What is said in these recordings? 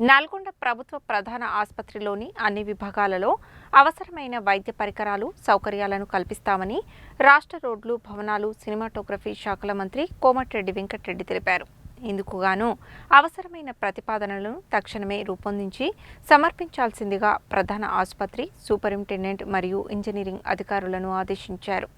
నల్గొండ ప్రభుత్వ ప్రధాన ఆసుపత్రిలోని అన్ని విభాగాలలో అవసరమైన వైద్య పరికరాలు, సౌకర్యాలను కల్పిస్తామని రాష్ట్ర రోడ్లు, భవనాలు, సినిమాటోగ్రఫీ శాఖల మంత్రి కోమటిరెడ్డి వెంకటరెడ్డి తెలిపారు. ఇందుకుగాను అవసరమైన ప్రతిపాదనలను తక్షణమే రూపొందించి సమర్పించాల్సిందిగా ప్రధాన ఆసుపత్రి సూపరింటెండెంట్ మరియు ఇంజనీరింగ్ అధికారులను ఆదేశించారు.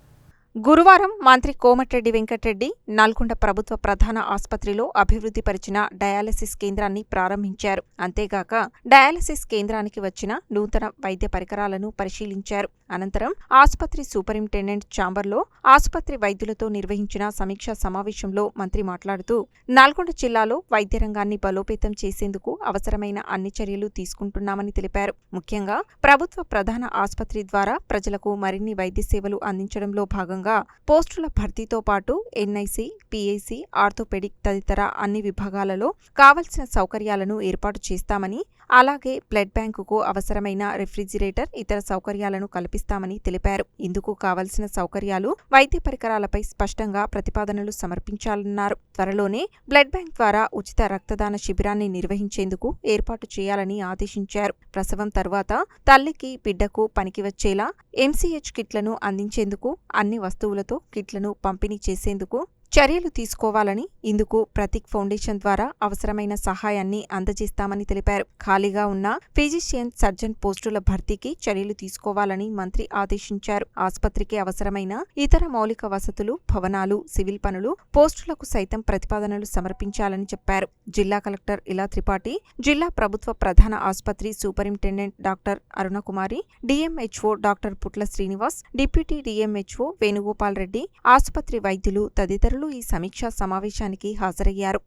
గురువారం మంత్రి కోమటిరెడ్డి వెంకటరెడ్డి నల్గొండ ప్రభుత్వ ప్రధాన ఆసుపత్రిలో అభివృద్ధి పరిచిన డయాలసిస్ కేంద్రాన్ని ప్రారంభించారు. అంతేగాక డయాలసిస్ కేంద్రానికి వచ్చిన నూతన వైద్య పరికరాలను పరిశీలించారు. అనంతరం ఆసుపత్రి సూపరింటెండెంట్ ఛాంబర్లో ఆసుపత్రి వైద్యులతో నిర్వహించిన సమీక్షా సమావేశంలో మంత్రి మాట్లాడుతూ, నల్గొండ జిల్లాలో వైద్య రంగాన్ని బలోపేతం చేసేందుకు అవసరమైన అన్ని చర్యలు తీసుకుంటున్నామని తెలిపారు. ముఖ్యంగా ప్రభుత్వ ప్రధాన ఆసుపత్రి ద్వారా ప్రజలకు మరిన్ని వైద్య సేవలు అందించడంలో భాగంగా పోస్టుల భర్తీతో పాటు ఎన్ఐసి, పిఐసి, ఆర్థోపెడిక్ తదితర అన్ని విభాగాలలో కావలసిన సౌకర్యాలను ఏర్పాటు చేస్తామని, అలాగే బ్లడ్ బ్యాంకుకు అవసరమైన రిఫ్రిజిరేటర్, ఇతర సౌకర్యాలను కల్పిస్తామని తెలిపారు. ఇందుకు కావలసిన సౌకర్యాలు, వైద్య పరికరాలపై స్పష్టంగా ప్రతిపాదనలు సమర్పించాలన్నారు. త్వరలోనే బ్లడ్ బ్యాంక్ ద్వారా ఉచిత రక్తదాన శిబిరాన్ని నిర్వహించేందుకు ఏర్పాటు చేయాలని ఆదేశించారు. ప్రసవం తర్వాత తల్లికి, బిడ్డకు పనికి వచ్చేలా ఎంసీహెచ్ కిట్లను అందించేందుకు, అన్ని వస్తువులతో కిట్లను పంపిణీ చేసేందుకు చర్యలు తీసుకోవాలని, ఇందుకు ప్రతీక్ ఫౌండేషన్ ద్వారా అవసరమైన సహాయాన్ని అందజేస్తామని తెలిపారు. ఖాళీగా ఉన్న ఫిజిషియన్, సర్జన్ పోస్టుల భర్తీకి చర్యలు తీసుకోవాలని మంత్రి ఆదేశించారు. ఆసుపత్రికి అవసరమైన ఇతర మౌలిక వసతులు, భవనాలు, సివిల్ పనులు, పోస్టులకు సైతం ప్రతిపాదనలు సమర్పించాలని చెప్పారు. జిల్లా కలెక్టర్ ఇలా త్రిపాఠి, జిల్లా ప్రభుత్వ ప్రధాన ఆసుపత్రి superintendent doctor Arunakumari, DMHO doctor Putla Srinivas, deputy DMHO Venugopal Reddy, ఆసుపత్రి వైద్యులు తదితరులు ఈ సమీక్షా సమావేశానికి హాజరయ్యారు.